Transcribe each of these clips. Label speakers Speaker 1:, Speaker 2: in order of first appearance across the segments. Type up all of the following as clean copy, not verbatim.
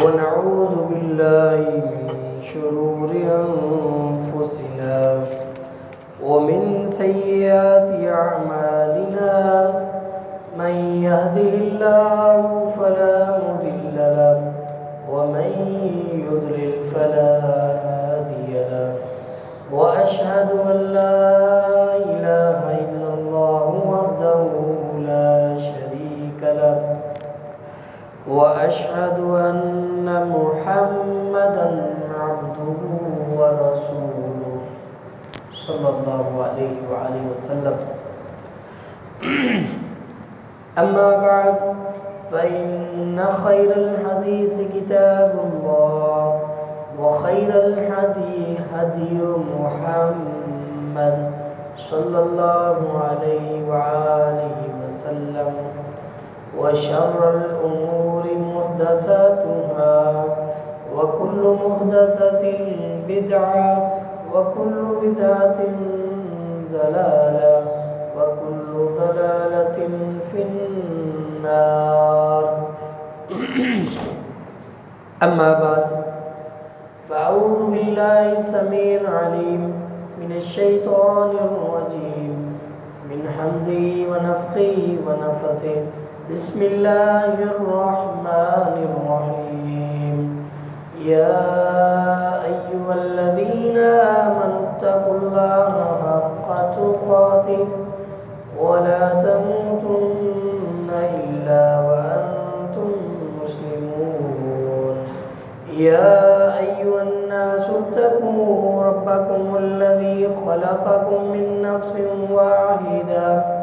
Speaker 1: ونعوذ بالله من شرور أنفسنا ومن سيئات أعمالنا من يهده الله فلا مضل له ومن يضلل فلا هادي له وأشهد أن لا إله إلا الله وحده لا شريك له وأشهد أن محمدًا عبده ورسوله صلى الله عليه وآله وسلم. أما بعد فإن خير الحديث كتاب الله وخير الهدي هدي محمد صلى الله عليه وآله وسلم وشر الأمور محدثاتها وكل محدثة بدعة وكل بدعة ضلالة وكل ضلالة في النار. أما بعد فأعوذ بالله السميع العليم من الشيطان الرجيم من همزه ونفخه ونفثه. بسم الله الرحمن الرحيم. يا أيها الذين آمنوا اتقوا الله حق تقاته ولا تموتن إلا وأنتم مسلمون. يا أيها الناس اتقوا ربكم الذي خلقكم من نفس واحدة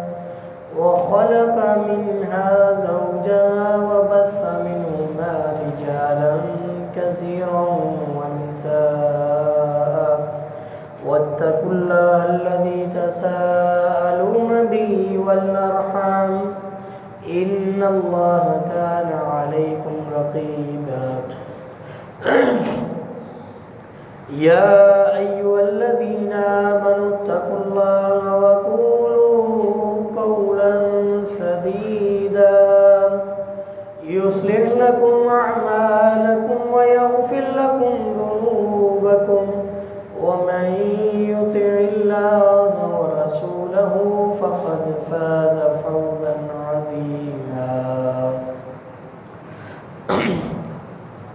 Speaker 1: وخلق منها زوجها وبث منهما رجالا كثيرا ونساء واتقوا الله الذي تساءلون به والأرحام إن الله كان عليكم رقيبا. يا أيها الذين آمنوا اتقوا الله وقولوا قولا سديدا يصلح لكم أعمالكم ويغفر لكم ذنوبكم ومن يطع الله ورسوله فقد فاز فوزا عظيما.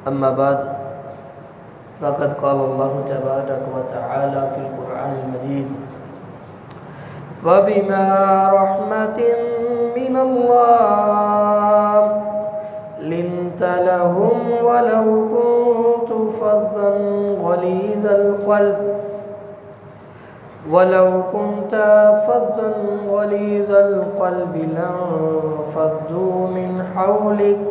Speaker 1: أما بعد فقد قال الله تبارك وتعالى في القرآن المجيد فبما رحمة من الله لنت لهم ولو كنت فظا غليظ القلب لانفضوا من حولك.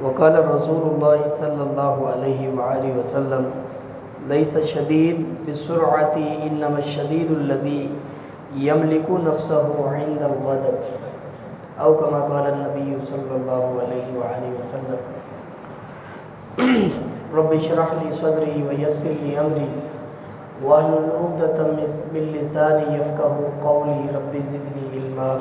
Speaker 1: وقال رسول الله صلى الله عليه وآله وسلم ليس الشديد بالسرعة إنما الشديد الذي يملك نفسه عند الغضب أو كما قال النبي صلى الله عليه وآله وسلم. رب اشرح لي صدري ويسر لي أمري واحلل عقدة من لساني يفقهوا قولي رب زدني علما.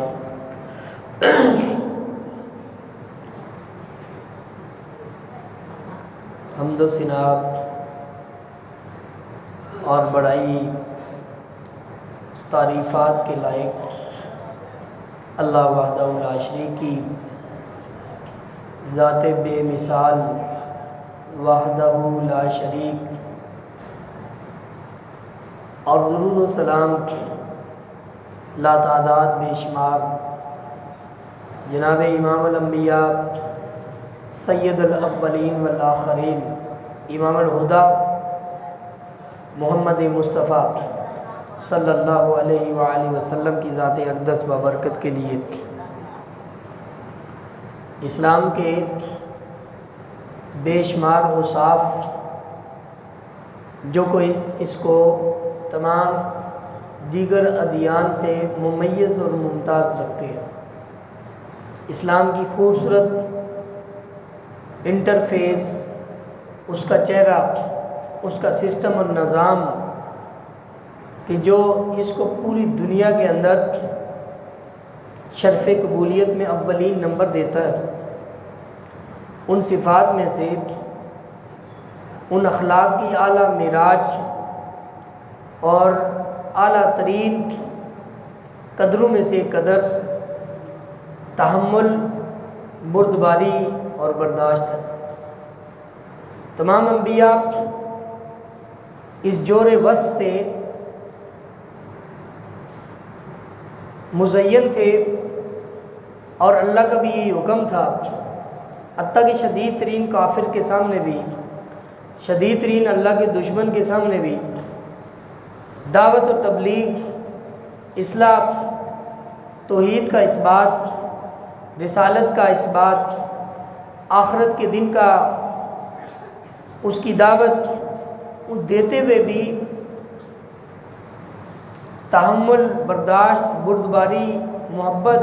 Speaker 1: حمد و ثنا اور بڑائی تعریفات کے لائق اللہ وحدہ لا شریک کی ذات بے مثال وحدہ لا شریک، اور درود و سلام لا تعداد بے شمار جناب امام الانبیاء سید الاولین والآخرین امام الہدیٰ محمد مصطفیٰ صلی اللہ علیہ وآلہ وسلم کی ذات اقدس بابرکت کے لیے اسلام کے بے شمار اوصاف جو کوئی اس کو تمام دیگر ادیان سے ممیز اور ممتاز رکھتے ہیں. اسلام کی خوبصورت انٹرفیس، اس کا چہرہ، اس کا سسٹم اور نظام کہ جو اس کو پوری دنیا کے اندر شرف قبولیت میں اولین نمبر دیتا ہے، ان صفات میں سے، ان اخلاق کی اعلیٰ معراج اور اعلیٰ ترین قدروں میں سے قدر تحمل، بردباری اور برداشت ہے۔ تمام انبیاء اس جور وصف سے مزین تھے، اور اللہ کا بھی یہی حکم تھا، حتیٰ کہ شدید ترین کافر کے سامنے بھی، شدید ترین اللہ کے دشمن کے سامنے بھی دعوت و تبلیغ، اصلاح، توحید کا اثبات، رسالت کا اثبات، آخرت کے دن کا اس کی دعوت دیتے ہوئے بھی تحمل، برداشت، بردباری، محبت،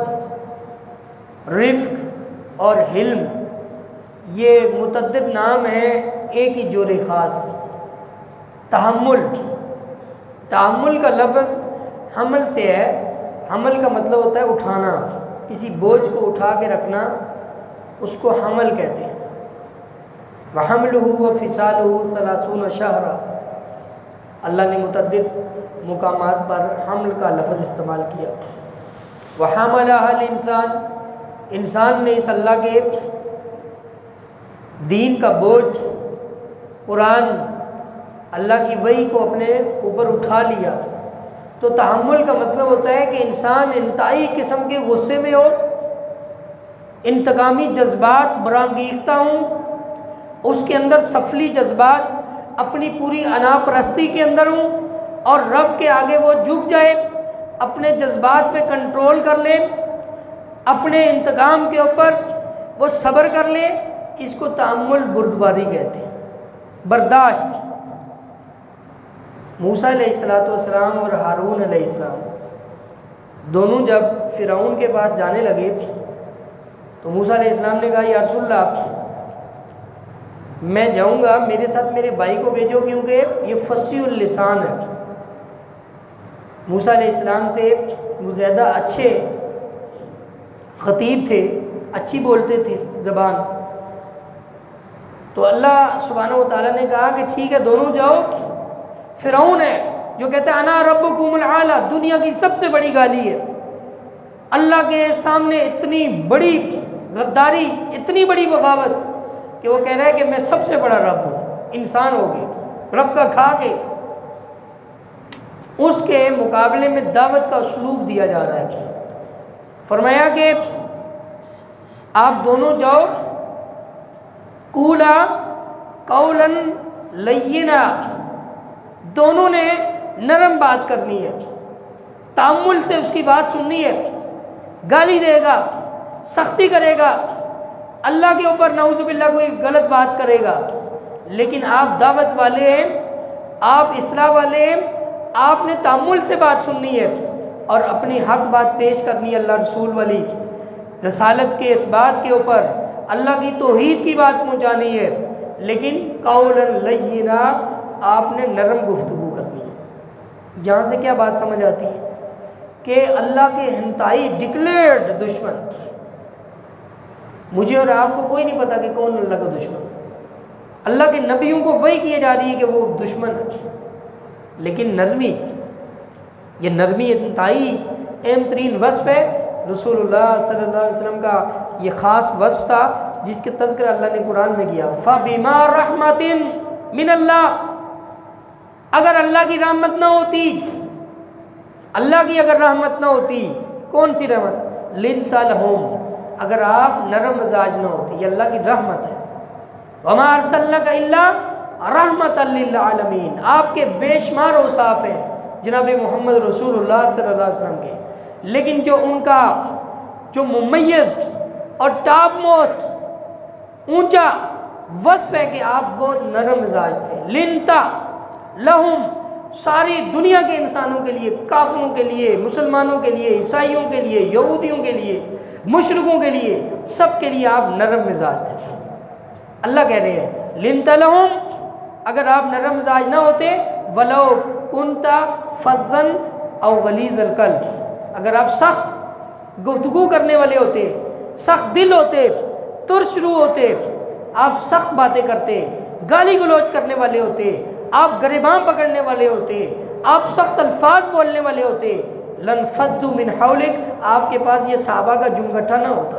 Speaker 1: رفق اور حلم، یہ متعدد نام ہیں ایک ہی جور خاص۔ تحمل، تحمل کا لفظ حمل سے ہے۔ حمل کا مطلب ہوتا ہے اٹھانا، کسی بوجھ کو اٹھا کے رکھنا، اس کو حمل کہتے ہیں۔ وَحَمْلُهُ وَفِصَالُهُ 30 شَهْرًا، اللہ نے متعدد مقامات پر حمل کا لفظ استعمال کیا۔ وَحَمَلَهَا الْإِنسان، انسان نے اس اللہ کے دین کا بوجھ، قرآن، اللہ کی وحی کو اپنے اوپر اٹھا لیا۔ تو تحمل کا مطلب ہوتا ہے کہ انسان انتہائی قسم کے غصے میں ہو، انتقامی جذبات برانگیختہ ہوں، اس کے اندر سفلی جذبات اپنی پوری انا پرستی کے اندر ہوں، اور رب کے آگے وہ جھک جائے، اپنے جذبات پہ کنٹرول کر لے، اپنے انتقام کے اوپر وہ صبر کر لے، اس کو تحمل، بردباری کہتے ہیں۔ برداشت، موسیٰ علیہ السلام اور ہارون علیہ السلام دونوں جب فرعون کے پاس جانے لگے تو موسیٰ علیہ السلام نے کہا، یا رسول اللہ، میں جاؤں گا، میرے ساتھ میرے بھائی کو بھیجو، کیونکہ یہ فصیح اللسان ہے۔ موسیٰ علیہ السلام سے وہ زیادہ اچھے خطیب تھے، اچھی بولتے تھے زبان۔ تو اللہ سبحانہ و تعالیٰ نے کہا کہ ٹھیک ہے، دونوں جاؤ۔ فرعون ہے جو کہتا ہے انا ربکم الاعلی، دنیا کی سب سے بڑی گالی ہے، اللہ کے سامنے اتنی بڑی غداری، اتنی بڑی بغاوت کہ وہ کہہ رہا ہے کہ میں سب سے بڑا رب ہوں، انسان ہو گئے، رب کا کھا کے۔ اس کے مقابلے میں دعوت کا اسلوب دیا جا رہا ہے۔ فرمایا کہ آپ دونوں جاؤ، قولا قولا لینا، دونوں نے نرم بات کرنی ہے، تأمل سے اس کی بات سننی ہے۔ گالی دے گا، سختی کرے گا، اللہ کے اوپر نعوذ باللہ کوئی غلط بات کرے گا، لیکن آپ دعوت والے ہیں، آپ اصلاح والے ہیں، آپ نے تأمل سے بات سننی ہے اور اپنی حق بات پیش کرنی ہے، اللہ رسول والی، رسالت کے اس بات کے اوپر اللہ کی توحید کی بات پہنچانی ہے، لیکن قولا لینا، آپ نے نرم گفتگو کرنی ہے۔ یہاں سے کیا بات سمجھ آتی ہے کہ اللہ کے انتہائی ڈکلیئرڈ دشمن، مجھے اور آپ کو کوئی نہیں پتا کہ کون اللہ کا دشمن، اللہ کے نبیوں کو وحی کی جا رہی ہے کہ وہ دشمن ہے، لیکن نرمی، یہ نرمی انتہائی اہم ترین وصف ہے۔ رسول اللہ صلی اللہ علیہ وسلم کا یہ خاص وصف تھا جس کے تذکرہ اللہ نے قرآن میں کیا، فَبِمَا رَحْمَةٍ مِّنَ اللَّهِ، اگر اللہ کی رحمت نہ ہوتی، اللہ کی اگر رحمت نہ ہوتی، کون سی رحمت؟ لِنْتَ لَهُمْ، اگر آپ نرم مزاج نہ ہوتے، یہ اللہ کی رحمت ہے۔ وَمَا أَرْسَلْنَاكَ إِلَّا رَحْمَةً لِّلْعَالَمِينَ، آپ کے بے شمار اوصاف ہیں جناب محمد رسول اللہ صلی اللہ علیہ وسلم کے، لیکن جو ان کا جو ممیز اور ٹاپ موسٹ اونچا وصف ہے کہ آپ بہت نرم مزاج تھے۔ لِنْتَ لہم، ساری دنیا کے انسانوں کے لیے، کافروں کے لیے، مسلمانوں کے لیے، عیسائیوں کے لیے، یہودیوں کے لیے، مشرکوں کے لیے، سب کے لیے آپ نرم مزاج تھے۔ اللہ کہہ رہے ہیں لِنْتَ لَهُمْ، اگر آپ نرم مزاج نہ ہوتے، وَلَوْ كُنْتَ فَظًّا أَوْ غَلِيظَ الْقَلْبِ، اگر آپ سخت گفتگو کرنے والے ہوتے، سخت دل ہوتے، ترش روح ہوتے، آپ سخت باتیں کرتے، گالی گلوچ کرنے والے ہوتے، آپ گریباں پکڑنے والے ہوتے، آپ سخت الفاظ بولنے والے ہوتے، لنفضوا من حولک، آپ کے پاس یہ صحابہ کا جمگٹھا نہ ہوتا۔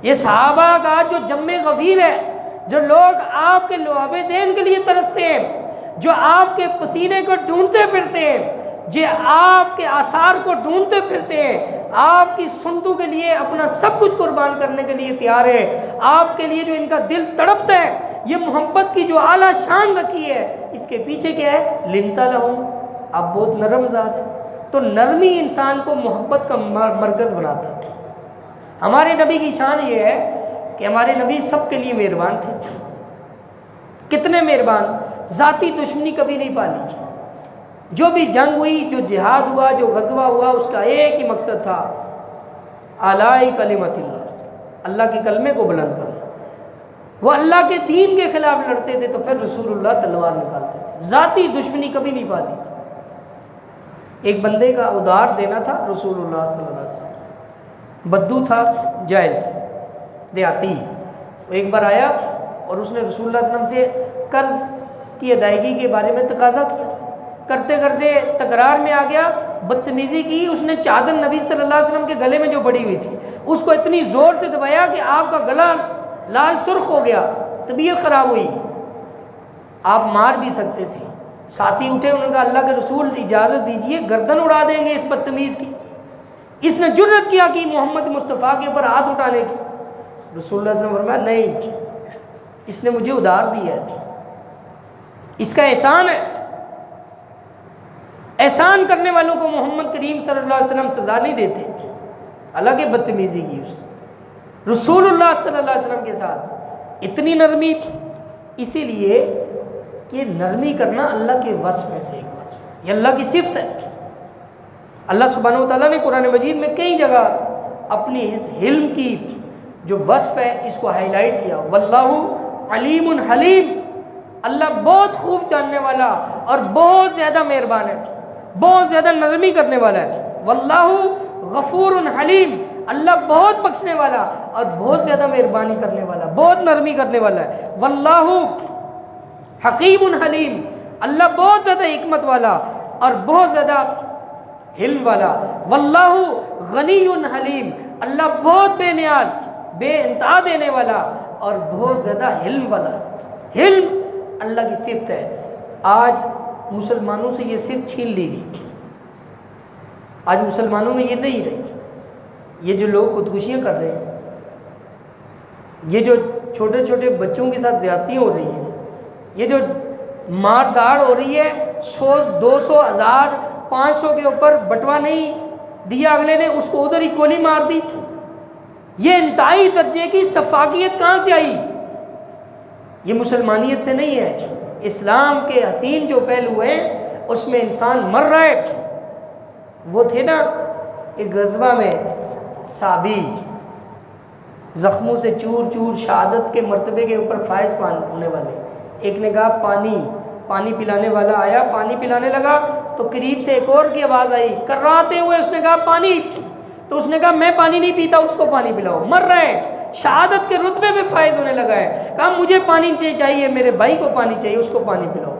Speaker 1: یہ صحابہ کا جو جم غفیر ہے، جو لوگ آپ کے لعاب دین کے لیے ترستے ہیں، جو آپ کے پسینے کو ڈھونڈتے پھرتے ہیں، جو آپ کے آثار کو ڈھونڈتے پھرتے ہیں، آپ کی سنتوں کے لیے اپنا سب کچھ قربان کرنے کے لیے تیار ہے، آپ کے لیے جو ان کا دل تڑپتا ہے، یہ محبت کی جو اعلیٰ شان رکھی ہے، اس کے پیچھے کیا ہے؟ لنتا لہم، آپ بہت نرم ذات ہے۔ تو نرمی انسان کو محبت کا مرکز بناتا ہے۔ ہمارے نبی کی شان یہ ہے کہ ہمارے نبی سب کے لیے مہربان تھے۔ کتنے مہربان، ذاتی دشمنی کبھی نہیں پالی۔ جو بھی جنگ ہوئی، جو جہاد ہوا، جو غزوہ ہوا، اس کا ایک ہی مقصد تھا، اعلاء کلمت اللہ، اللہ کے کلمے کو بلند کرنا۔ وہ اللہ کے دین کے خلاف لڑتے تھے تو پھر رسول اللہ تلوار نکالتے تھے، ذاتی دشمنی کبھی نہیں پالی۔ ایک بندے کا ادار دینا تھا رسول اللہ صلی اللہ علیہ وسلم، بدو تھا، جاہل دیہاتی، وہ ایک بار آیا اور اس نے رسول اللہ صلی اللہ علیہ وسلم سے قرض کی ادائیگی کے بارے میں تقاضا کیا، کرتے کرتے تکرار میں آ گیا، بدتمیزی کی، اس نے چادر نبی صلی اللہ علیہ وسلم کے گلے میں جو پڑی ہوئی تھی اس کو اتنی زور سے دبایا کہ آپ کا گلا لال سرخ ہو گیا، طبیعت خراب ہوئی، آپ مار بھی سکتے تھے۔ ساتھی اٹھے، انہوں نے کہا اللہ کے رسول اجازت دیجئے، گردن اڑا دیں گے اس بدتمیز کی۔ اس نے جرأت کیا کہ محمد مصطفیٰ کے اوپر ہاتھ اٹھانے کی۔ رسول اللہ صلی اللہ علیہ وسلم نے فرمایا نہیں، اس نے مجھے ادار دیا ہے، اس کا احسان ہے۔ احسان کرنے والوں کو محمد کریم صلی اللہ علیہ وسلم سزا نہیں دیتے۔ حالانکہ بدتمیزی کی اس نے رسول اللہ صلی اللہ علیہ وسلم کے ساتھ، اتنی نرمی، اسی لیے کہ نرمی کرنا اللہ کے وصف میں سے ایک وصف ہے، یہ اللہ کی صفت ہے۔ اللہ سبحانہ و تعالیٰ نے قرآن مجید میں کئی جگہ اپنی اس حلم کی جو وصف ہے اس کو ہائی لائٹ کیا، واللہ علیم حلیم، اللہ بہت خوب جاننے والا اور بہت زیادہ مہربان ہے، بہت زیادہ نرمی کرنے والا ہے۔ واللہ غفور حلیم، اللہ بہت بخشنے والا اور بہت زیادہ مہربانی کرنے والا، بہت نرمی کرنے والا ہے۔ واللہ حکیم حلیم، اللہ بہت زیادہ حکمت والا اور بہت زیادہ حلم والا۔ واللہ غنی حلیم، اللہ بہت بے نیاز، بے انتہا دینے والا اور بہت زیادہ حلم والا۔ حلم اللہ کی صفت ہے، آج مسلمانوں سے یہ صفت چھین لی گئی، آج مسلمانوں میں یہ نہیں رہی۔ یہ جو لوگ خودکشیاں کر رہے ہیں، یہ جو چھوٹے چھوٹے بچوں کے ساتھ زیادتیاں ہو رہی ہیں، یہ جو مار داڑ ہو رہی ہے، 100 200 1000 500 کے اوپر بٹوا نہیں دیا اگلے نے، اس کو ادھر ہی گولی مار دی، یہ انتہائی درجے کی سفاکیت کہاں سے آئی؟ یہ مسلمانیت سے نہیں ہے۔ اسلام کے حسین جو پہلو ہیں اس میں انسان مر رہا ہے۔ وہ تھے نا ایک غزوہ میں صحابی زخموں سے چور چور، شہادت کے مرتبے کے اوپر فائز ہونے والے، ایک نے کہا پانی پلانے والا آیا، پانی پلانے لگا تو قریب سے ایک اور کی آواز آئی، کراتے ہوئے اس نے کہا پانی، تو اس نے کہا میں پانی نہیں پیتا، اس کو پانی پلاؤ، مر رہا ہے، شہادت کے رتبے میں فائز ہونے لگا ہے، کہا مجھے پانی چاہیے، میرے بھائی کو پانی چاہیے، اس کو پانی پلاؤ۔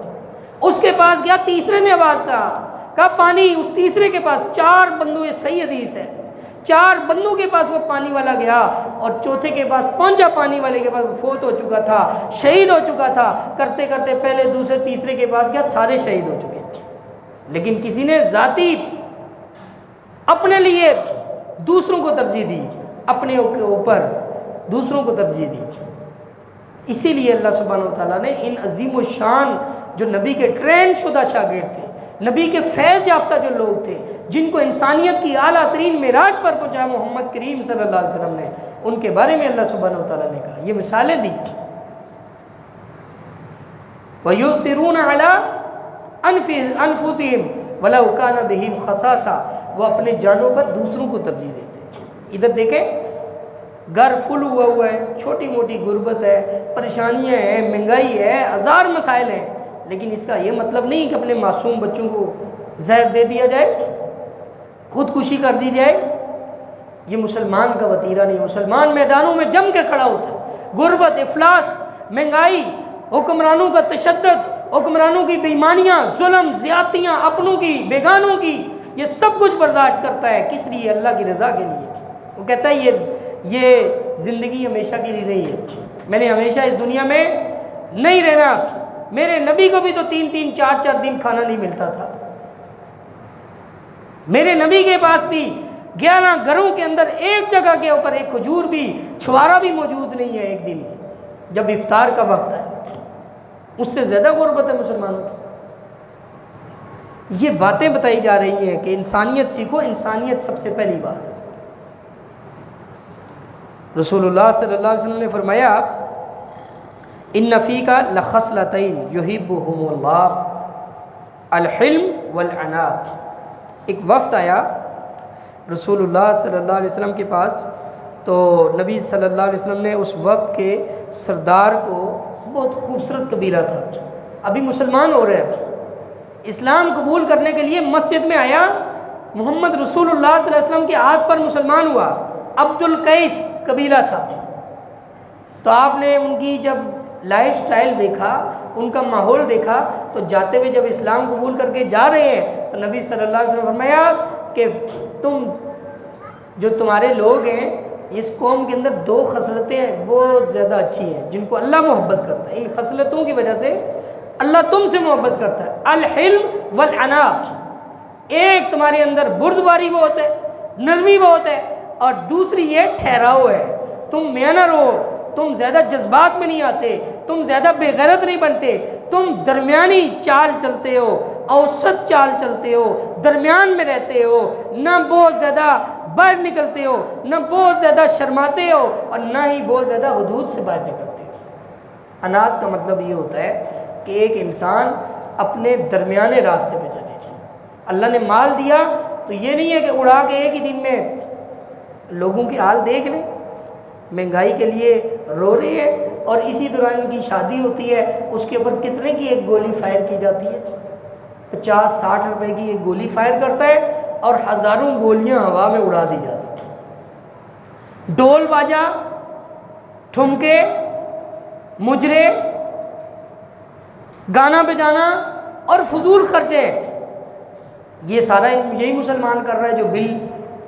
Speaker 1: اس کے پاس گیا، تیسرے نے آواز کہا پانی، اس تیسرے کے پاس 4 بندوں، یہ صحیح حدیث ہے، 4 بندوں کے پاس وہ پانی والا گیا اور چوتھے کے پاس پہنچا، پانی والے کے پاس وہ فوت ہو چکا تھا، شہید ہو چکا تھا، کرتے کرتے پہلے دوسرے تیسرے کے پاس گیا، سارے شہید ہو چکے تھے، لیکن کسی نے ذاتی اپنے لیے دوسروں کو ترجیح دی، اپنے اوپر دوسروں کو ترجیح دی۔ اسی لیے اللہ سبحانہ و تعالیٰ نے ان عظیم الشان جو نبی کے ٹرین شدہ شاگرد تھے، نبی کے فیض یافتہ جو لوگ تھے، جن کو انسانیت کی اعلیٰ ترین معراج پر پہنچایا محمد کریم صلی اللہ علیہ وسلم نے، ان کے بارے میں اللہ سبحانہ و تعالیٰ نے کہا، یہ مثالیں دی۔ وَيُؤْثِرُونَ عَلَىٰ أَنفُسِهِمْ وَلَوْ كَانَ بِهِمْ خَصَاصَةٌ، وہ اپنے جانوں پر دوسروں کو ترجیح دیتے۔ ادھر دیکھیں، گھر فل ہوا ہے، چھوٹی موٹی غربت ہے، پریشانیاں ہیں، مہنگائی ہے، ہزار مسائل ہیں، لیکن اس کا یہ مطلب نہیں کہ اپنے معصوم بچوں کو زہر دے دیا جائے، خودکشی کر دی جائے۔ یہ مسلمان کا وتیرہ نہیں. مسلمان میدانوں میں جم کے کھڑا ہوتا ہے. غربت، افلاس، مہنگائی، حکمرانوں کا تشدد، حکمرانوں کی بےایمانیاں، ظلم، زیادتیاں، اپنوں کی، بیگانوں کی، یہ سب کچھ برداشت کرتا ہے. کس لیے؟ اللہ کی رضا کے لیے. وہ کہتا ہے یہ زندگی ہمیشہ کے لیے نہیں ہے، میں نے ہمیشہ اس دنیا میں نہیں رہنا. میرے نبی کو بھی تو 3-3 4-4 دن کھانا نہیں ملتا تھا. میرے نبی کے پاس بھی 11 گھروں کے اندر ایک جگہ کے اوپر ایک کھجور بھی، چھوارا بھی موجود نہیں ہے. ایک دن جب افطار کا وقت ہے، اس سے زیادہ غربت ہے مسلمانوں کی. یہ باتیں بتائی جا رہی ہیں کہ انسانیت سیکھو. انسانیت سب سے پہلی بات ہے. رسول اللہ صلی اللہ علیہ وسلم نے فرمایا ان فیک لخصلتین یحبہم اللہ الحلم والعناد. ایک وفد آیا رسول اللہ صلی اللہ علیہ وسلم کے پاس، تو نبی صلی اللہ علیہ وسلم نے اس وقت کے سردار کو، بہت خوبصورت قبیلہ تھا، ابھی مسلمان ہو رہے ہیں، اسلام قبول کرنے کے لیے مسجد میں آیا. محمد رسول اللہ صلی اللہ علیہ وسلم کے ہاتھ پر مسلمان ہوا. عبد القیس قبیلہ تھا. تو آپ نے ان کی جب لائف سٹائل دیکھا، ان کا ماحول دیکھا، تو جاتے ہوئے جب اسلام قبول کر کے جا رہے ہیں تو نبی صلی اللہ علیہ وسلم نے فرمایا کہ تمہارے لوگ ہیں، اس قوم کے اندر 2 خصلتیں بہت زیادہ اچھی ہیں جن کو اللہ محبت کرتا ہے. ان خصلتوں کی وجہ سے اللہ تم سے محبت کرتا ہے. الحلم والعناد. ایک تمہارے اندر بردباری بہت ہے، نرمی بہت ہے، اور دوسری یہ ٹھہراؤ ہے. تم میانہ رہو، تم زیادہ جذبات میں نہیں آتے، تم زیادہ بے غیرت نہیں بنتے، تم درمیانی چال چلتے ہو، اوسط چال چلتے ہو، درمیان میں رہتے ہو، نہ بہت زیادہ باہر نکلتے ہو، نہ بہت زیادہ شرماتے ہو، اور نہ ہی بہت زیادہ حدود سے باہر نکلتے ہو. انات کا مطلب یہ ہوتا ہے کہ ایک انسان اپنے درمیانے راستے پہ چلے. اللہ نے مال دیا تو یہ نہیں ہے کہ اڑا کے ایک ہی دن میں. لوگوں کی حال دیکھ لیں، مہنگائی کے لیے رو رہے ہیں، اور اسی دوران ان کی شادی ہوتی ہے، اس کے اوپر کتنے کی ایک گولی فائر کی جاتی ہے؟ 50-60 روپے کی ایک گولی فائر کرتا ہے اور ہزاروں گولیاں ہوا میں اڑا دی جاتی ہیں. ڈول باجا، ٹھمکے، مجرے، گانا بجانا اور فضول خرچے، یہ سارا یہی مسلمان کر رہا ہے جو بل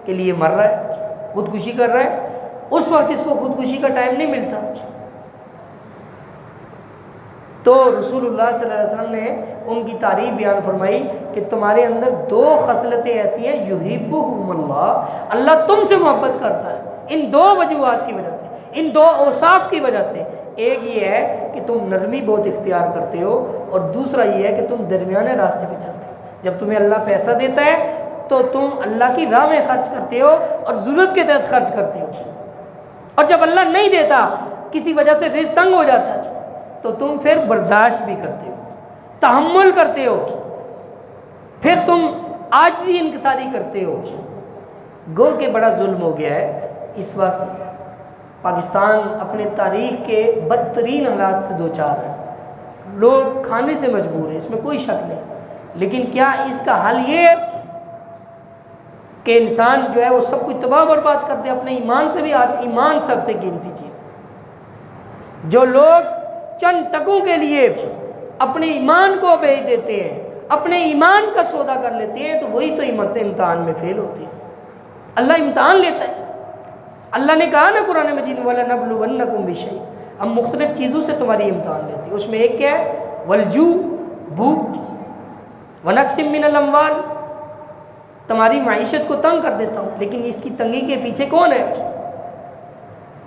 Speaker 1: کے لیے مر رہا ہے، خودکشی کر رہا ہے. اس وقت اس کو خودکشی کا ٹائم نہیں ملتا. تو رسول اللہ صلی اللہ علیہ وسلم نے ان کی تعریف بیان فرمائی کہ تمہارے اندر 2 خصلتیں ایسی ہیں، یحبہم اللہ، اللہ تم سے محبت کرتا ہے. ان 2 وجوہات کی وجہ سے، ان 2 اوصاف کی وجہ سے. ایک یہ ہے کہ تم نرمی بہت اختیار کرتے ہو، اور دوسرا یہ ہے کہ تم درمیانے راستے پہ چلتے ہو. جب تمہیں اللہ پیسہ دیتا ہے تو تم اللہ کی راہ میں خرچ کرتے ہو اور ضرورت کے تحت خرچ کرتے ہو، اور جب اللہ نہیں دیتا، کسی وجہ سے رزق تنگ ہو جاتا ہے، تو تم پھر برداشت بھی کرتے ہو، تحمل کرتے ہو، پھر تم عاجزی انکساری کرتے ہو. گو کہ بڑا ظلم ہو گیا ہے. اس وقت پاکستان اپنے تاریخ کے بدترین حالات سے دوچار ہے. لوگ کھانے سے مجبور ہیں، اس میں کوئی شک نہیں. لیکن کیا اس کا حل یہ ہے کہ انسان جو ہے وہ سب کچھ تباہ برباد کر دے؟ اپنے ایمان سے بھی. ایمان سب سے قیمتی چیز ہے. جو لوگ چند ٹکوں کے لیے اپنے ایمان کو بیچ دیتے ہیں، اپنے ایمان کا سودا کر لیتے ہیں، تو وہی تو امتحان میں فیل ہوتے ہیں. اللہ امتحان لیتا ہے. اللہ نے کہا نا قرآن مجید وَلَنَبْلُوَنَّكُمْ بِشَيْءٍ، ہم مختلف چیزوں سے تمہاری امتحان لیتے ہیں. اس میں ایک کیا ہے؟ وَالْجُوعُ، بھوک، وَنَقْصٍ مِّنَ الْأَمْوَالِ، تمہاری معیشت کو تنگ کر دیتا ہوں. لیکن اس کی تنگی کے پیچھے کون ہے؟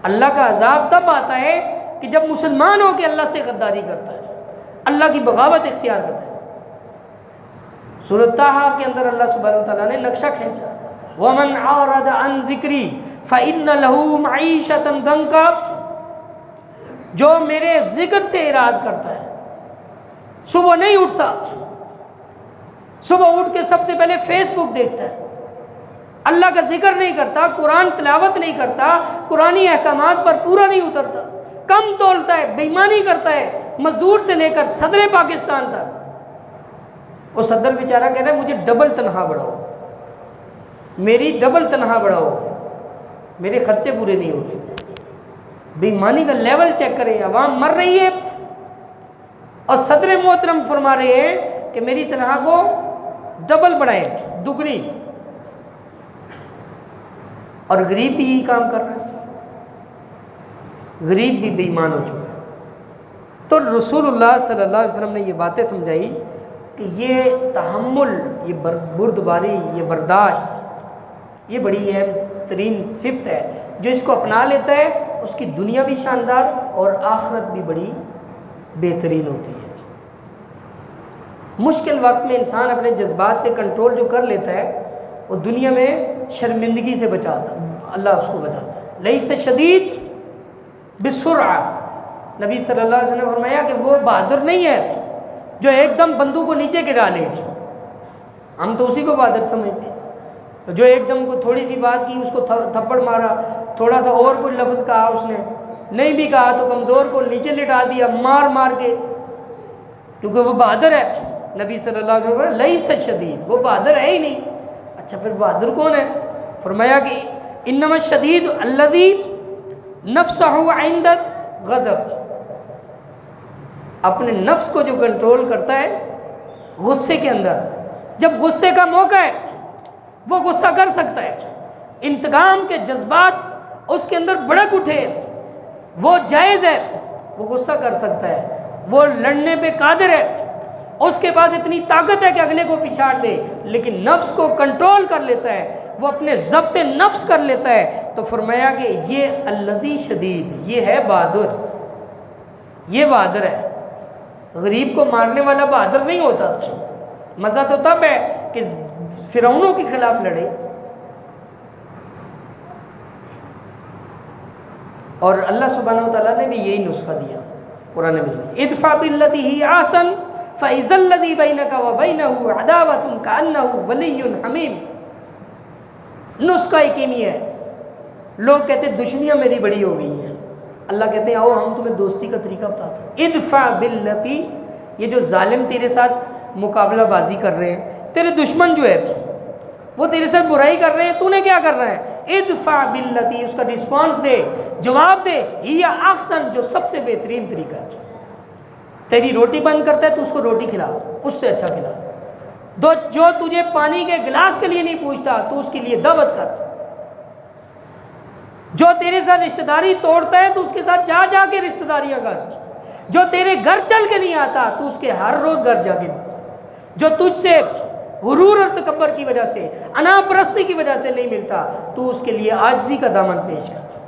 Speaker 1: اللہ کا عذاب تب آتا ہے کہ جب مسلمان ہو کے اللہ سے غداری کرتا ہے، اللہ کی بغاوت اختیار کرتا ہے. سورۃ طٰہٰ کے اندر اللہ سبحانہ وتعالیٰ نے نقشہ کھینچا، وَمَنْ أَعْرَضَ عَنْ ذِكْرِي فَإِنَّ لَهُ مَعِيشَةً ضَنْكًا، جو میرے ذکر سے اعراض کرتا ہے، صبح نہیں اٹھتا، صبح اٹھ کے سب سے پہلے فیس بک دیکھتا ہے، اللہ کا ذکر نہیں کرتا، قرآن تلاوت نہیں کرتا، قرآنی احکامات پر پورا نہیں اترتا، کم تولتا ہے، بے ایمانی کرتا ہے، مزدور سے لے کر صدر پاکستان تک. وہ صدر بیچارہ کہہ رہا ہے مجھے ڈبل تنخواہ بڑھاؤ، میری ڈبل تنخواہ بڑھاؤ. میرے خرچے پورے نہیں ہو رہے. بے ایمانی کا لیول چیک کریں. عوام مر رہی ہے اور صدر محترم فرما رہے ہیں کہ میری تنخواہ کو ڈبل بڑھائیں, دگنی, اور غریب بھی یہی کام کر رہا ہے. غریب بھی بے ایمان ہو چکا ہے. تو رسول اللہ صلی اللہ علیہ وسلم نے یہ باتیں سمجھائی کہ یہ تحمل, یہ بردباری, یہ برداشت, یہ بڑی اہم ترین صفت ہے. جو اس کو اپنا لیتا ہے اس کی دنیا بھی شاندار اور آخرت بھی بڑی بہترین ہوتی ہے. مشکل وقت میں انسان اپنے جذبات پہ کنٹرول جو کر لیتا ہے وہ دنیا میں شرمندگی سے بچاتا, اللہ اس کو بچاتا ہے. لیس شدید بسرعہ, نبی صلی اللہ علیہ وسلم نے فرمایا کہ وہ بہادر نہیں ہے جو ایک دم بندوق کو نیچے گرا لے. ہم تو اسی کو بہادر سمجھتے ہیں جو ایک دم کو تھوڑی سی بات کی اس کو تھپڑ مارا, تھوڑا سا اور کوئی لفظ کہا اس نے, نہیں بھی کہا تو کمزور کو نیچے لٹا دیا مار مار کے, کیونکہ وہ بہادر ہے. نبی صلی اللہ علیہ وسلم لیس شدید, وہ بہادر ہے ہی نہیں. اچھا پھر بہادر کون ہے؟ فرمایا کہ انما الشدید الذی نفسہ عند غضب, اپنے نفس کو جو کنٹرول کرتا ہے غصے کے اندر. جب غصے کا موقع ہے وہ غصہ کر سکتا ہے, انتقام کے جذبات اس کے اندر بھڑک اٹھے وہ جائز ہے, وہ غصہ کر سکتا ہے, وہ لڑنے پہ قادر ہے, اس کے پاس اتنی طاقت ہے کہ اگلے کو پچھاڑ دے, لیکن نفس کو کنٹرول کر لیتا ہے, وہ اپنے ضبط نفس کر لیتا ہے. تو فرمایا کہ یہ الذی شدید, یہ ہے بہادر, یہ بہادر ہے. غریب کو مارنے والا بہادر نہیں ہوتا. مزہ تو تب ہے کہ فرعونوں کے خلاف لڑے. اور اللہ سبحانہ و تعالیٰ نے بھی یہی نسخہ دیا قرآن مجید, ادفع باللتی ہی احسن فاذا الذی بینک وبینہ عداوۃ کأنہ ولی حمیم. نسخہ یقینی ہے. لوگ کہتے ہیں دشمنیاں میری بڑی ہو گئی ہیں, اللہ کہتے ہیں آؤ ہم تمہیں دوستی کا طریقہ بتاتے ہیں. ادفع باللتی, یہ جو ظالم تیرے ساتھ مقابلہ بازی کر رہے ہیں, تیرے دشمن جو ہے وہ تیرے ساتھ برائی کر رہے ہیں, تو نے کیا کر رہا ہے؟ ادفع باللتی, اس کا رسپانس دے, جواب دے, ہی احسن, جو سب سے بہترین طریقہ ہے. تیری روٹی بند کرتا ہے تو اس کو روٹی کھلا, اس سے اچھا کھلا. جو تجھے پانی کے گلاس کے لیے نہیں پوچھتا تو اس کے لیے دعوت کر. جو تیرے ساتھ رشتہ داری توڑتا ہے تو اس کے ساتھ جا جا کے رشتہ داریاں کر. جو تیرے گھر چل کے نہیں آتا تو اس کے ہر روز گھر جا کے. جو تجھ سے غرور اور تکبر کی وجہ سے, انا پرستی کی وجہ سے نہیں ملتا, تو اس کے لیے عاجزی کا دامن پیش کر.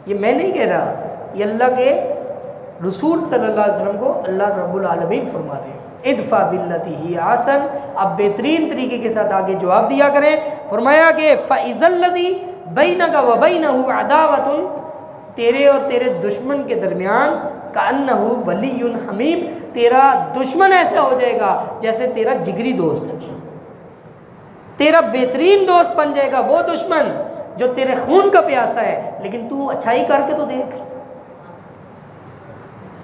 Speaker 1: یہ میں نہیں کہہ رہا, یہ اللہ کے رسول صلی اللہ علیہ وسلم کو اللہ رب العالمین فرما رہے ہیں. ادفع باللتی ہی احسن, اب بہترین طریقے کے ساتھ آگے جواب دیا کریں. فرمایا کہ فاذا الذی بینک وبینہ عداوۃ, تیرے اور تیرے دشمن کے درمیان کأنہ ولی حمیم, تیرا دشمن ایسا ہو جائے گا جیسے تیرا جگری دوست ہے. تیرا بہترین دوست بن جائے گا وہ دشمن جو تیرے خون کا پیاسا ہے, لیکن تو اچھائی کر کے تو دیکھ.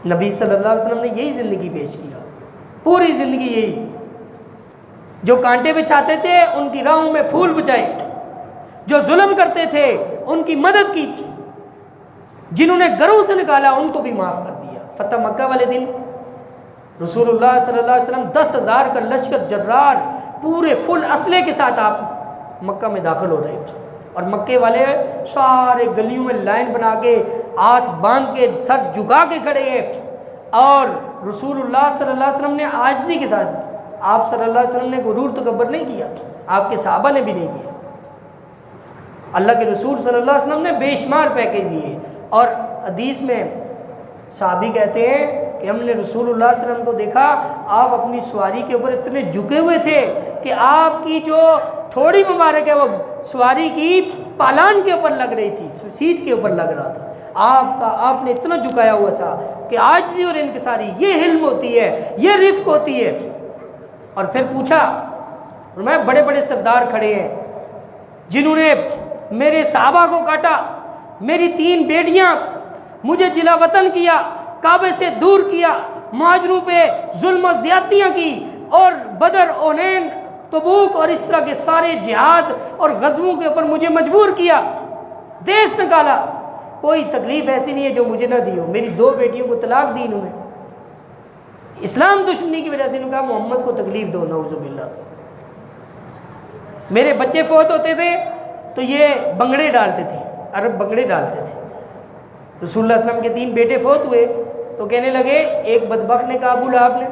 Speaker 1: نبی صلی اللہ علیہ وسلم نے یہی زندگی پیش کیا, پوری زندگی یہی. جو کانٹے بچھاتے تھے ان کی راہوں میں پھول بچھائے, جو ظلم کرتے تھے ان کی مدد کی, جنہوں نے گھروں سے نکالا ان کو بھی معاف کر دیا. فتح مکہ والے دن رسول اللہ صلی اللہ علیہ وسلم 10,000 کا لشکر جرار پورے فل اسلحے کے ساتھ آپ مکہ میں داخل ہو رہے ہیں, اور مکے والے سارے گلیوں میں لائن بنا کے ہاتھ باندھ کے سر جھکا کے کھڑے ہیں. اور رسول اللہ صلی اللہ علیہ وسلم نے عاجزی کے ساتھ, آپ صلی اللہ علیہ وسلم نے غرور تکبر نہیں کیا, آپ کے صحابہ نے بھی نہیں کیا. اللہ کے رسول صلی اللہ علیہ وسلم نے بے شمار پیکے دیے. اور حدیث میں صحابی کہتے ہیں کہ ہم نے رسول اللہ صلی اللہ علیہ وسلم کو دیکھا, آپ اپنی سواری کے اوپر اتنے جھکے ہوئے تھے کہ آپ کی جو تھوڑی مبارک ہے وہ سواری کی پالان کے اوپر لگ رہی تھی, سیٹ کے اوپر لگ رہا تھا. آپ نے اتنا جھکایا ہوا تھا کہ عاجزی اور انکساری, یہ حلم ہوتی ہے, یہ رفق ہوتی ہے. اور پھر پوچھا, میں بڑے بڑے سردار کھڑے ہیں جنہوں نے میرے صحابہ کو کاٹا, میری 3 بیٹیاں مجھے جلا وطن کیا, کعبے سے دور کیا, مہاجروں پہ ظلم و زیادتیاں کی, اور بدر, اونین, تبوک اور اس طرح کے سارے جہاد اور غزووں کے اوپر مجھے مجبور کیا. دیش نکالا. کوئی تکلیف ایسی نہیں ہے جو مجھے نہ دی ہو. میری 2 بیٹیوں کو طلاق دی انہوں نے. اسلام دشمنی کی وجہ سے انہوں نے کہا محمد کو تکلیف دو. نعوذ باللہ. میرے بچے فوت ہوتے تھے تو یہ بنگڑے ڈالتے تھے, عرب بنگڑے ڈالتے تھے. رسول اللہ صلی اللہ علیہ وسلم کے 3 بیٹے فوت ہوئے تو کہنے لگے, ایک بدبخت نے کہا ابو لہب نے,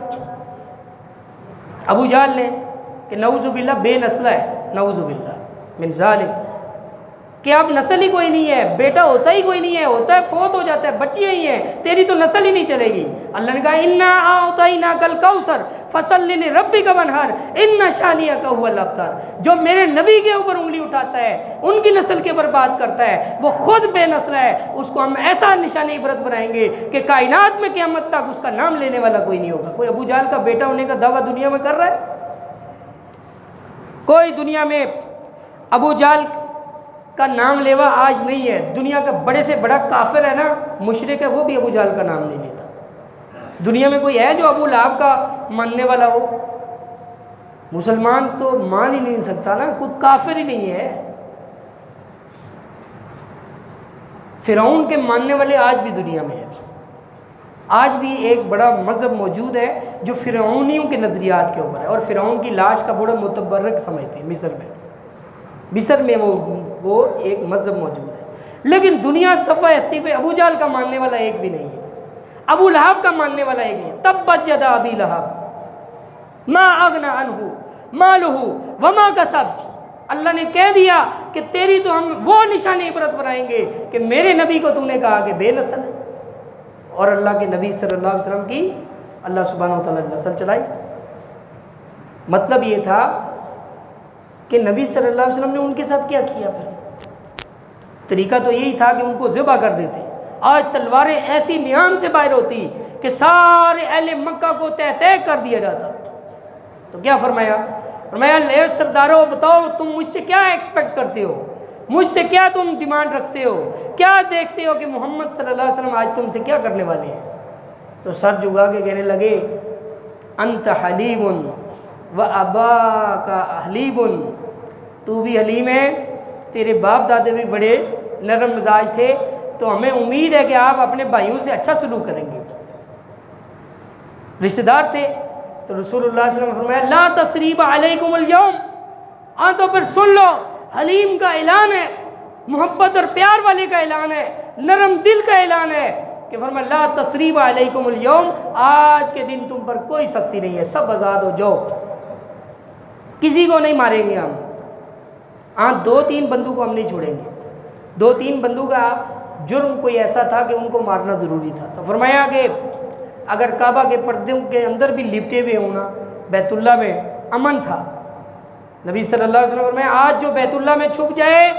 Speaker 1: ابو جہل نے, کہ نعوذ باللہ بے نسلہ ہے, نعوذ باللہ من ذالک, کہ اب نسل ہی کوئی نہیں ہے, بیٹا ہوتا ہی کوئی نہیں ہے, ہوتا ہے فوت ہو جاتا ہے, بچیاں ہی ہیں, تیری تو نسل ہی نہیں چلے گی. اللہ نے کہا انا اعطیناک الکوثر فصل لربک وانحر ان شانئک هو الابتر. جو میرے نبی کے اوپر انگلی اٹھاتا ہے, ان کی نسل کے اوپر بات کرتا ہے, وہ خود بے نسل ہے, اس کو ہم ایسا نشان عبرت بنائیں گے کہ کائنات میں قیامت تک اس کا نام لینے والا کوئی نہیں ہوگا. کوئی ابو جہل کا بیٹا ہونے کا دعویٰ دنیا میں کر رہا ہے؟ کوئی دنیا میں ابو جہل کا نام لیوا آج نہیں ہے. دنیا کا بڑے سے بڑا کافر ہے نا, مشرک ہے, وہ بھی ابو جہل کا نام نہیں لیتا. دنیا میں کوئی ہے جو ابو لہب کا ماننے والا ہو؟ مسلمان تو مان ہی نہیں سکتا نا, کوئی کافر ہی نہیں ہے. فرعون کے ماننے والے آج بھی دنیا میں ہیں. آج بھی ایک بڑا مذہب موجود ہے جو فرعونیوں کے نظریات کے اوپر ہے, اور فرعون کی لاش کا بڑا متبرک سمجھتے ہیں. مصر میں وہ ایک مذہب موجود ہے. لیکن دنیا صفحہ ہستی پہ ابو جہل کا ماننے والا ایک بھی نہیں ہے, ابو لہب کا ماننے والا ایک نہیں ہے. تبت یدا ابی لہب ما اغنی عنہ مالہ وما کسب. اللہ نے کہہ دیا کہ تیری تو ہم وہ نشان عبرت بنائیں گے کہ میرے نبی کو تو نے کہا کہ بے نسل ہے, اور اللہ کے نبی صلی اللہ علیہ وسلم کی اللہ سبحانہ و تعالیٰ نے نسل چلائی. مطلب یہ تھا کہ نبی صلی اللہ علیہ وسلم نے ان کے ساتھ کیا کیا؟ پھر طریقہ تو یہی تھا کہ ان کو ذبح کر دیتے. آج تلواریں ایسی نیام سے باہر ہوتی کہ سارے اہل مکہ کو تہ تہ کر دیا جاتا. تو کیا فرمایا؟ فرمایا لے سرداروں بتاؤ تم مجھ سے کیا ایکسپیکٹ کرتے ہو, مجھ سے کیا تم ڈیمانڈ رکھتے ہو, کیا دیکھتے ہو کہ محمد صلی اللہ علیہ وسلم آج تم سے کیا کرنے والے ہیں؟ تو سر جھکا کے کہنے لگے انت حلیم و اباک حلیب. تو بھی حلیم ہے, تیرے باپ دادے بھی بڑے نرم مزاج تھے, تو ہمیں امید ہے کہ آپ اپنے بھائیوں سے اچھا سلوک کریں گے. رشتہ دار تھے. تو رسول اللہ صلی اللہ علیہ وسلم نے فرمایا لا تثریب علیکم اليوم. تو پھر سن لو, حلیم کا اعلان ہے, محبت اور پیار والے کا اعلان ہے, نرم دل کا اعلان ہے کہ فرمایا لا تثریب علیکم اليوم, آج کے دن تم پر کوئی سختی نہیں ہے, سب آزاد ہو جاؤ, کسی کو نہیں ماریں گے ہم. 2-3 بندوں کو ہم نہیں چھوڑیں گے. 2-3 بندوں کا جرم کوئی ایسا تھا کہ ان کو مارنا ضروری تھا. تو فرمایا کہ اگر کعبہ کے پردوں کے اندر بھی لپٹے ہوئے ہونا, بیت اللہ میں امن تھا. نبی صلی اللہ علیہ وسلم فرمایا آج جو بیت اللہ میں چھپ جائے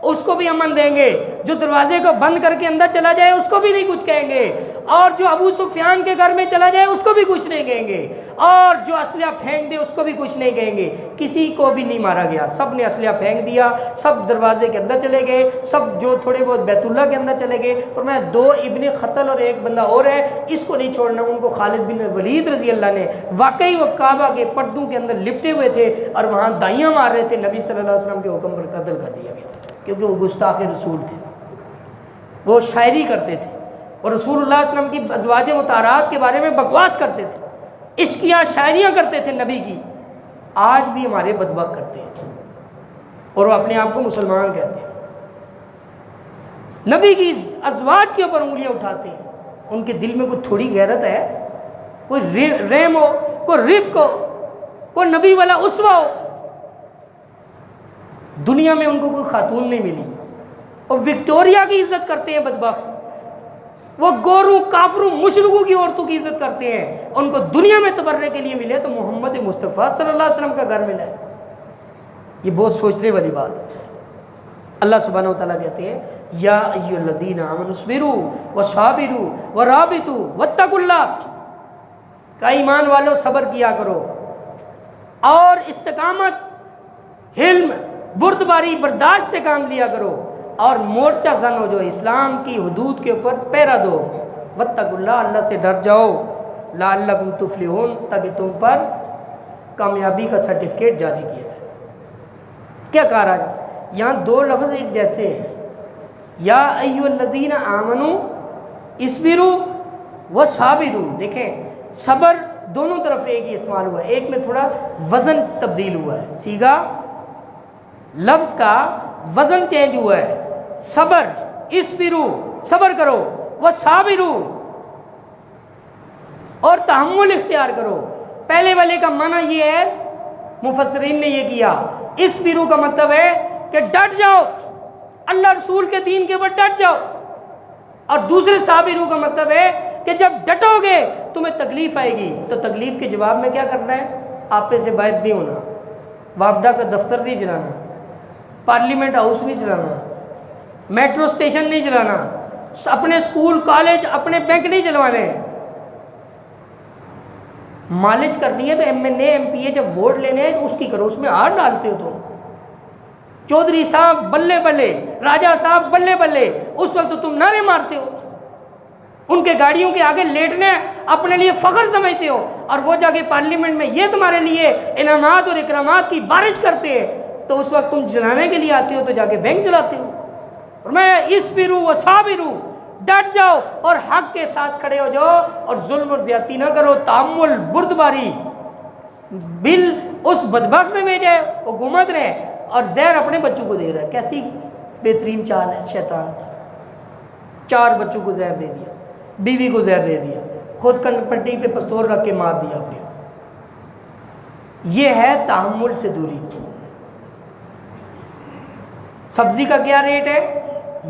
Speaker 1: اس کو بھی امن دیں گے, جو دروازے کو بند کر کے اندر چلا جائے اس کو بھی نہیں کچھ کہیں گے, اور جو ابو سفیان کے گھر میں چلا جائے اس کو بھی کچھ نہیں کہیں گے, اور جو اسلحہ پھینک دے اس کو بھی کچھ نہیں کہیں گے. کسی کو بھی نہیں مارا گیا, سب نے اسلحہ پھینک دیا, سب دروازے کے اندر چلے گئے, سب جو تھوڑے بہت بیت اللہ کے اندر چلے گئے. اور میں 2 ابن خطل اور ایک بندہ اور ہے, اس کو نہیں چھوڑنا. ان کو خالد بن ولید رضی اللہ نے, واقعی وہ کعبہ کے پردوں کے اندر لپٹے ہوئے تھے اور وہاں دائیاں مار رہے تھے, نبی صلی اللہ علیہ وسلم کے حکم پر قتل کر دیا گیا, کیونکہ وہ گستاخ رسول تھے, وہ شاعری کرتے تھے, اور رسول اللہ صلی اللہ علیہ وسلم کی ازواج مطہرات کے بارے میں بکواس کرتے تھے, عشقیہ شاعریاں کرتے تھے نبی کی. آج بھی ہمارے بدبخت کرتے ہیں اور وہ اپنے آپ کو مسلمان کہتے ہیں. نبی کی ازواج کے اوپر انگلیاں اٹھاتے ہیں. ان کے دل میں کوئی تھوڑی غیرت ہے, کوئی رحم ہو, کوئی رفق ہو, کوئی نبی والا اسوہ ہو. دنیا میں ان کو کوئی خاتون نہیں ملی, اور وکٹوریا کی عزت کرتے ہیں بدبخت. وہ گوروں, کافروں, مشرکوں کی عورتوں کی عزت کرتے ہیں. ان کو دنیا میں تبرے کے لیے ملے تو محمد مصطفیٰ صلی اللہ علیہ وسلم کا گھر ملا ہے. یہ بہت سوچنے والی بات ہے. اللہ سبحانہ و تعالیٰ کہتے ہیں یا ایھا الذین آمنوا اصبروا وصابروا ورابطوا واتقوا اللہ. کہ ایمان والو صبر کیا کرو اور استقامت, حلم, بردباری, برداشت سے کام لیا کرو, اور مورچہ زن ہو جو اسلام کی حدود کے اوپر پیرا دو. واتقوا اللہ, اللہ سے ڈر جاؤ. لعلکم تفلحون, تاکہ تم پر کامیابی کا سرٹیفکیٹ جاری کیا جائے. کیا کہا رہا ہے یہاں؟ 2 لفظ ایک جیسے ہیں. یا ایھا الذین آمنوا اصبروا وصابروا، دیکھیں صبر دونوں طرف ایک ہی استعمال ہوا ہے، ایک میں تھوڑا وزن تبدیل ہوا ہے، سیگا لفظ کا وزن چینج ہوا ہے، صبر، اصبروا صبر کرو، وصابروا اور تحمل اختیار کرو۔ پہلے والے کا معنی یہ ہے، مفسرین نے یہ کیا، اصبروا کا مطلب ہے کہ ڈٹ جاؤ، اللہ رسول کے دین کے اوپر ڈٹ جاؤ، اور دوسرے صابروا کا مطلب ہے کہ جب ڈٹو گے تمہیں تکلیف آئے گی، تو تکلیف کے جواب میں کیا کرنا ہے؟ آپے سے باہر نہیں ہونا، وابڈا کا دفتر نہیں چلانا، پارلیمنٹ ہاؤس نہیں چلانا، میٹرو اسٹیشن نہیں چلانا، اپنے اسکول کالج اپنے بینک نہیں چلوانے، مالش کرنی ہے تو M N A M P A جب ووٹ لینے ہیں تو اس کی کرو، اس میں ہاتھ ڈالتے ہو تم، چودھری صاحب بلے بلے، راجہ صاحب بلے بلے، اس وقت تو تم نعرے مارتے ہو، ان کے گاڑیوں کے آگے لیٹنے اپنے لیے فخر سمجھتے ہو، اور وہ جا کے پارلیمنٹ میں یہ تمہارے لیے انعامات اور اکرامات کی بارش کرتے ہیں، تو اس وقت تم جلانے کے لیے آتے ہو تو جا کے بینک چلاتے ہو۔ اور میں اصبروا وصابروا، ڈٹ جاؤ اور حق کے ساتھ کھڑے ہو جاؤ اور ظلم اور زیادتی نہ کرو، تحمل، بردباری، بل اس بدبخت میں جائے وہ گھومت رہے اور زہر اپنے بچوں کو دے رہا ہے۔ کیسی بہترین چال ہے شیطان کی، 4 بچوں کو زہر دے دیا، بیوی کو زہر دے دیا، خود کن پٹی پہ پستول رکھ کے مار دیا اپنے۔ یہ ہے تحمل سے دوری۔ سبزی کا کیا ریٹ ہے؟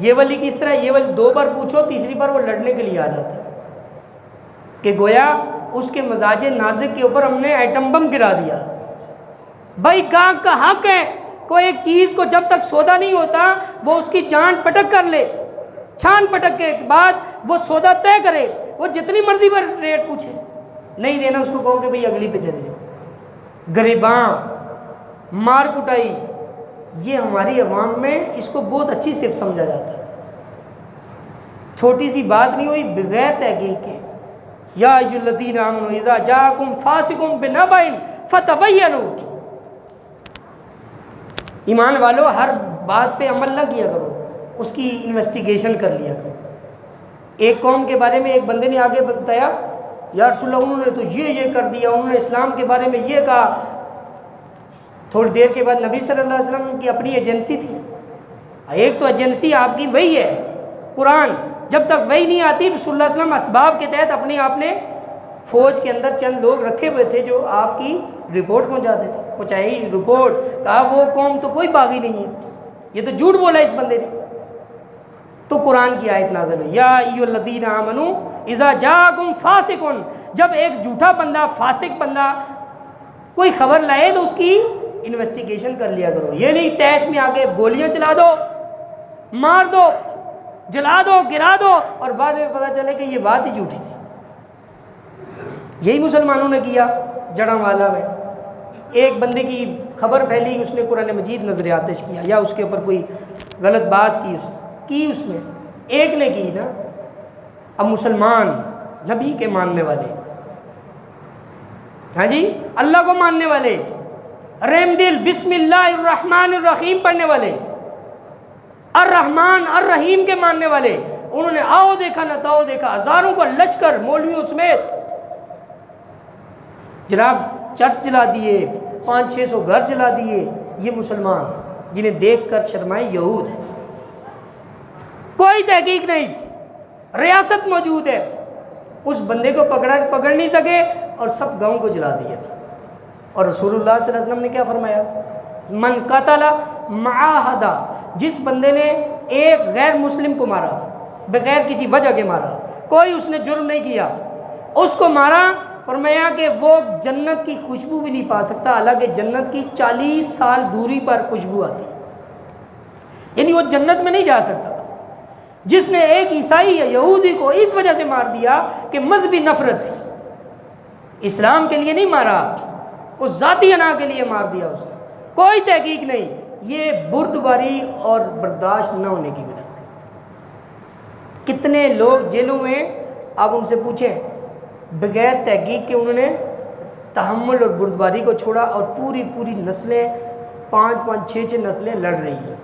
Speaker 1: یہ والی کس طرح، یہ والی 2 بار پوچھو، تیسری بار وہ لڑنے کے لیے آ جاتا ہے کہ گویا اس کے مزاج نازک کے اوپر ہم نے ایٹم بم گرا دیا۔ بھائی گاہک کا حق ہے، کوئی ایک چیز کو جب تک سودا نہیں ہوتا وہ اس کی جان پٹک کر لے، چھان پٹک کے بعد وہ سودا طے کرے، وہ جتنی مرضی پر ریٹ پوچھے، نہیں دینا اس کو کہو کہ بھئی اگلی پہ چلے جاؤ۔ گریباں، مار کٹائی، یہ ہماری عوام میں اس کو بہت اچھی صفت سمجھا جاتا ہے، چھوٹی سی بات نہیں ہوئی بغیر تحقیق کے۔ یا ایھا الذین آمنوا اذا جاءکم فاسق بنبأ فتبینوا، ایمان والو ہر بات پہ عمل نہ کیا کرو، اس کی انویسٹیگیشن کر لیا کرو۔ ایک قوم کے بارے میں ایک بندے نے آگے بتایا، یا رسول اللہ انہوں نے تو یہ کر دیا، انہوں نے اسلام کے بارے میں یہ کہا۔ تھوڑی دیر کے بعد نبی صلی اللہ علیہ وسلم کی اپنی ایجنسی تھی، ایک تو ایجنسی آپ کی وہی ہے قرآن، جب تک وہی نہیں آتی رسول اللہ علیہ وسلم اسباب کے تحت اپنے آپ نے فوج کے اندر چند لوگ رکھے ہوئے تھے جو آپ کی رپورٹ پہنچاتے تھے، پہنچائی رپورٹ، کہا وہ قوم تو کوئی باغی نہیں ہے، یہ تو جھوٹ بولا اس بندے نے۔ تو قرآن کی آیت نازل ہوئی، یا ایھا الذین آمنوا اذا جاءکم فاسق، جب ایک جھوٹا بندہ، فاسق بندہ کوئی خبر لائے تو اس کی انویسٹیگیشن کر لیا کرو، یہ نہیں تیش میں آ کے گولیاں چلا دو، مار دو، جلا دو، گرا دو، اور بعد میں پتہ چلے کہ یہ بات ہی جھوٹی تھی۔ یہی مسلمانوں نے کیا جڑاں والا میں، ایک بندے کی خبر پھیلی، اس نے قرآن مجید نظر آتش کیا، یا اس کے اوپر کوئی غلط بات کی اس نے، ایک نے کی نا۔ اب مسلمان نبی کے ماننے والے، ہاں جی، اللہ کو ماننے والے، رحم دل بسم اللہ الرحمن الرحیم پڑھنے والے، الرحمن الرحیم کے ماننے والے، انہوں نے آؤ دیکھا نہ تاؤ دیکھا، ہزاروں کو لشکر مولویوں سمیت جناب چرچ جلا دیے، 500-600 گھر جلا دیے۔ یہ مسلمان جنہیں دیکھ کر شرمائے یہود، کوئی تحقیق نہیں، ریاست موجود ہے، اس بندے کو پکڑ نہیں سکے اور سب گاؤں کو جلا دیا۔ اور رسول اللہ صلی اللہ علیہ وسلم نے کیا فرمایا؟ من قتل معاہدہ، جس بندے نے ایک غیر مسلم کو مارا بغیر کسی وجہ کے مارا، کوئی اس نے جرم نہیں کیا، اس کو مارا، فرمایا کہ وہ جنت کی خوشبو بھی نہیں پا سکتا، حالانکہ جنت کی 40 سال دوری پر خوشبو آتی، یعنی وہ جنت میں نہیں جا سکتا۔ جس نے ایک عیسائی یا یہودی کو اس وجہ سے مار دیا کہ مذہبی نفرت تھی، اسلام کے لیے نہیں مارا، اس ذاتی انا کے لیے مار دیا اس نے، کوئی تحقیق نہیں، یہ بردباری اور برداشت نہ ہونے کی وجہ سے۔ کتنے لوگ جیلوں میں، آپ ان سے پوچھیں، بغیر تحقیق کے انہوں نے تحمل اور بردباری کو چھوڑا، اور پوری نسلیں 5-5 6-6 نسلیں لڑ رہی ہیں۔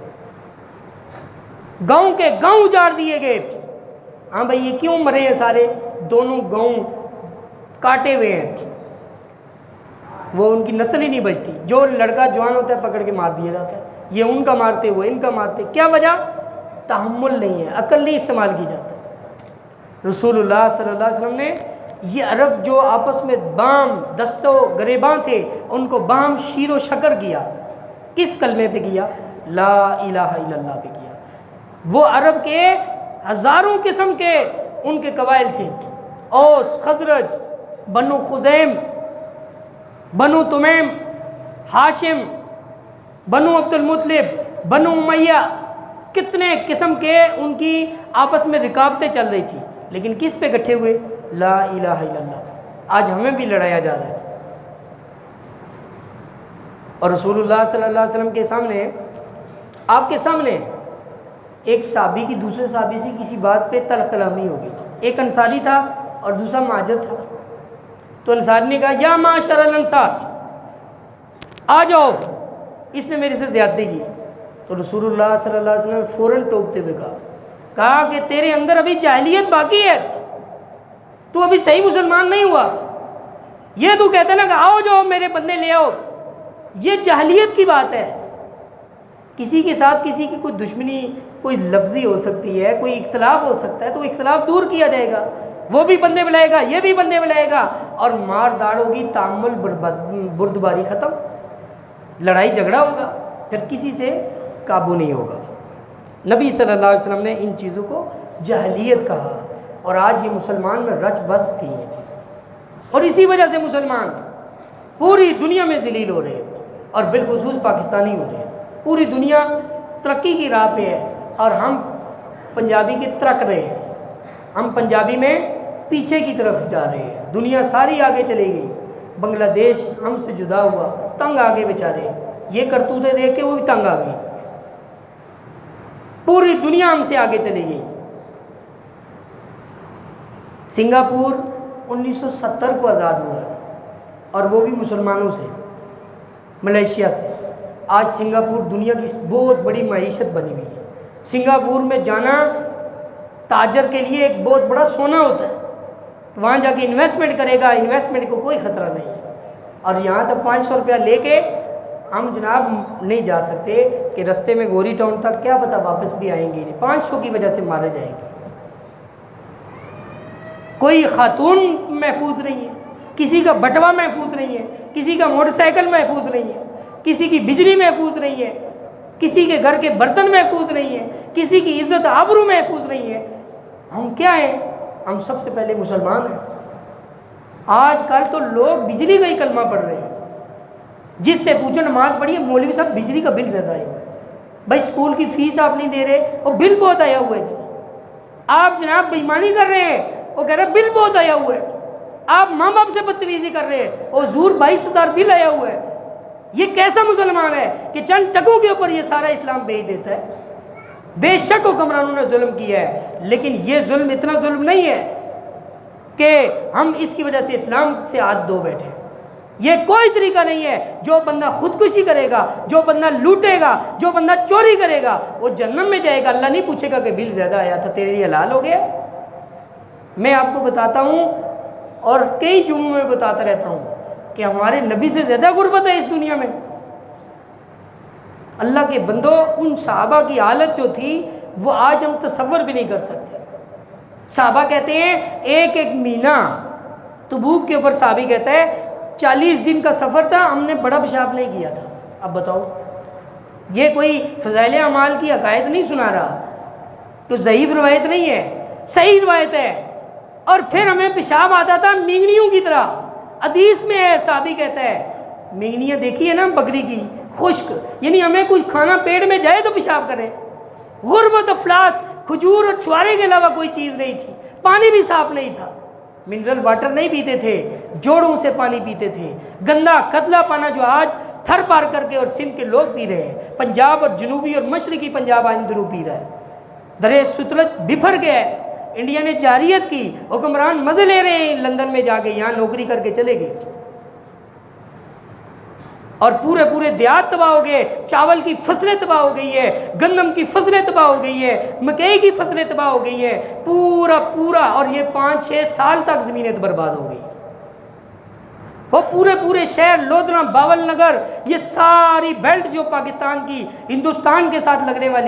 Speaker 1: گاؤں کے گاؤں اجاڑ دیے گئے. ہاں بھائی یہ کیوں مرے ہیں سارے؟ دونوں گاؤں کاٹے ہوئے ہیں, وہ ان کی نسل ہی نہیں بچتی. جو لڑکا جوان ہوتا ہے پکڑ کے مار دیا جاتا ہے, یہ ان کا مارتے وہ ان کا مارتے. کیا وجہ؟ تحمل نہیں ہے, عقل نہیں استعمال کی جاتی. رسول اللہ صلی اللہ علیہ وسلم نے یہ عرب جو آپس میں بام دست و گریباں تھے ان کو بام شیر و شکر کیا. کس کلمے پہ کیا؟ لا الہ الا اللہ پہ کیا. وہ عرب کے ہزاروں قسم کے ان کے قبائل تھے, اوس, خزرج, بنو خزیم, بنو تمیم, ہاشم, بنو عبد المطلب, بنو امیہ, کتنے قسم کے ان کی آپس میں رکابتیں چل رہی تھی, لیکن کس پہ اکٹھے ہوئے؟ لا الہ الا اللہ. آج ہمیں بھی لڑایا جا رہا ہے. اور رسول اللہ صلی اللہ علیہ وسلم کے سامنے, آپ کے سامنے ایک صحابی کی دوسرے صحابی سے کسی بات پہ تلخ کلامی ہو گئی. ایک انصاری تھا اور دوسرا مہاجر تھا. تو انصاری نے کہا یا معاشر الانصار, آ جاؤ, اس نے میرے سے زیادتی کی. تو رسول اللہ صلی اللہ علیہ وسلم نے فوراً ٹوکتے ہوئے کہا کہ تیرے اندر ابھی جاہلیت باقی ہے, تو ابھی صحیح مسلمان نہیں ہوا. یہ تو کہتے ہیں نا کہ آؤ جاؤ میرے بندے لے آؤ, یہ جاہلیت کی بات ہے. کسی کے ساتھ کسی کی کوئی دشمنی کوئی لفظی ہو سکتی ہے, کوئی اختلاف ہو سکتا ہے, تو اختلاف دور کیا جائے گا. وہ بھی بندے بلائے گا, یہ بھی بندے بلائے گا, اور مار داڑ ہوگی, تعامل بردباری ختم, لڑائی جھگڑا ہوگا, پھر کسی سے قابو نہیں ہوگا. نبی صلی اللہ علیہ وسلم نے ان چیزوں کو جاہلیت کہا, اور آج یہ مسلمان میں رچ بس گئی ہیں چیزیں, اور اسی وجہ سے مسلمان پوری دنیا میں ذلیل ہو رہے ہیں, اور بالخصوص پاکستانی ہو رہے ہیں. پوری دنیا ترقی کی راہ پہ ہے, اور ہم پنجابی کے ترک رہے ہیں. ہم پنجابی میں پیچھے کی طرف جا رہے ہیں. دنیا ساری آگے چلی گئی, بنگلہ دیش ہم سے جدا ہوا, تنگ آگے بیچارے, یہ کرتوتیں دیکھ کے وہ بھی تنگ آ گئی. پوری دنیا ہم سے آگے چلی گئی. سنگاپور 1970 کو آزاد ہوا ہے, اور وہ بھی مسلمانوں سے, ملیشیا سے. آج سنگاپور دنیا کی بہت بڑی معیشت بنی ہوئی ہے. سنگاپور میں جانا تاجر کے لیے ایک بہت بڑا سونا ہوتا ہے. وہاں جا کے انویسٹمنٹ کرے گا, انویسٹمنٹ کو کوئی خطرہ نہیں ہے. اور یہاں تک 500 روپیہ لے کے ہم جناب نہیں جا سکتے کہ رستے میں گوری ٹاؤن تک, کیا پتہ واپس بھی آئیں گے نہیں, 500 کی وجہ سے مارے جائیں گے. کوئی خاتون محفوظ نہیں ہے, کسی کا بٹوا محفوظ نہیں ہے, کسی کا موٹر سائیکل محفوظ نہیں ہے, کسی کی بجلی محفوظ نہیں ہے, کسی کے گھر کے برتن محفوظ نہیں ہے, کسی کی عزت آبرو محفوظ نہیں ہے. ہم کیا ہیں؟ ہم سب سے پہلے مسلمان ہیں. آج کل تو لوگ بجلی کا ہی کلمہ پڑھ رہے ہیں. جس سے پوچھو نماز پڑھی ہے, مولوی صاحب بجلی کا بل زیادہ آیا ہوا ہے. بھائی اسکول کی فیس آپ نہیں دے رہے, وہ بل بہت آیا ہوا ہے. آپ جناب بے ایمانی کر رہے ہیں, وہ کہہ رہے ہیں بل بہت آیا ہوا ہے. آپ ماں باپ سے بدتمیزی کر رہے ہیں, اور حضور 22,000 بل آیا ہوا ہے. یہ کیسا مسلمان ہے کہ چند ٹکوں کے اوپر یہ سارا اسلام بھیج دیتا ہے؟ بے شک حکمرانوں نے ظلم کیا ہے, لیکن یہ ظلم اتنا ظلم نہیں ہے کہ ہم اس کی وجہ سے اسلام سے ہاتھ دھو بیٹھے. یہ کوئی طریقہ نہیں ہے. جو بندہ خودکشی کرے گا, جو بندہ لوٹے گا, جو بندہ چوری کرے گا, وہ جہنم میں جائے گا. اللہ نہیں پوچھے گا کہ بل زیادہ آیا تھا, تیرے لیے حلال ہو گیا. میں آپ کو بتاتا ہوں, اور کئی جمعوں میں بتاتا رہتا ہوں, کہ ہمارے نبی سے زیادہ غربت ہے اس دنیا میں. اللہ کے بندو, ان صحابہ کی حالت جو تھی وہ آج ہم تصور بھی نہیں کر سکتے. صحابہ کہتے ہیں ایک ایک مہینہ, تبوک کے اوپر صحابی کہتا ہے 40 دن کا سفر تھا, ہم نے بڑا پیشاب نہیں کیا تھا. اب بتاؤ, یہ کوئی فضائل اعمال کی حقائق نہیں سنا رہا, تو ضعیف روایت نہیں ہے, صحیح روایت ہے. اور پھر ہمیں پیشاب آتا تھا مینگنیوں کی طرح. حدیث میں ہے, صحابی کہتا ہے مینگنیاں دیکھی ہے نا بکری کی, خشک, یعنی ہمیں کچھ کھانا پیٹ میں جائے تو پیشاب کرے. غربت افلاس, کھجور اور چھوارے کے علاوہ کوئی چیز نہیں تھی. پانی بھی صاف نہیں تھا, منرل واٹر نہیں پیتے تھے, جوڑوں سے پانی پیتے تھے. گندا کتلا پانا جو آج تھر پار کر کے اور سندھ کے لوگ پی رہے ہیں, پنجاب اور جنوبی اور مشرقی پنجاب آئندرو پی رہا ہے. درے ستلج بفر گیا ہے. انڈیا نے جاریت کی, حکمران مزے لے رہے ہیں لندن میں جا کے, یہاں نوکری کر کے چلے گئے. اور پورے پورے دیہات تباہ ہو گئے، چاول کی فصلیں تباہ ہو گئی ہے، گندم کی فصلیں تباہ ہو گئی ہے، مکئی کی فصلیں تباہ ہو گئی ہیں، پورا اور یہ 5-6 سال تک زمینیں برباد ہو گئی۔ وہ پورے شہر لودھنا، باول نگر، یہ ساری بیلٹ جو پاکستان کی ہندوستان کے ساتھ لگنے والی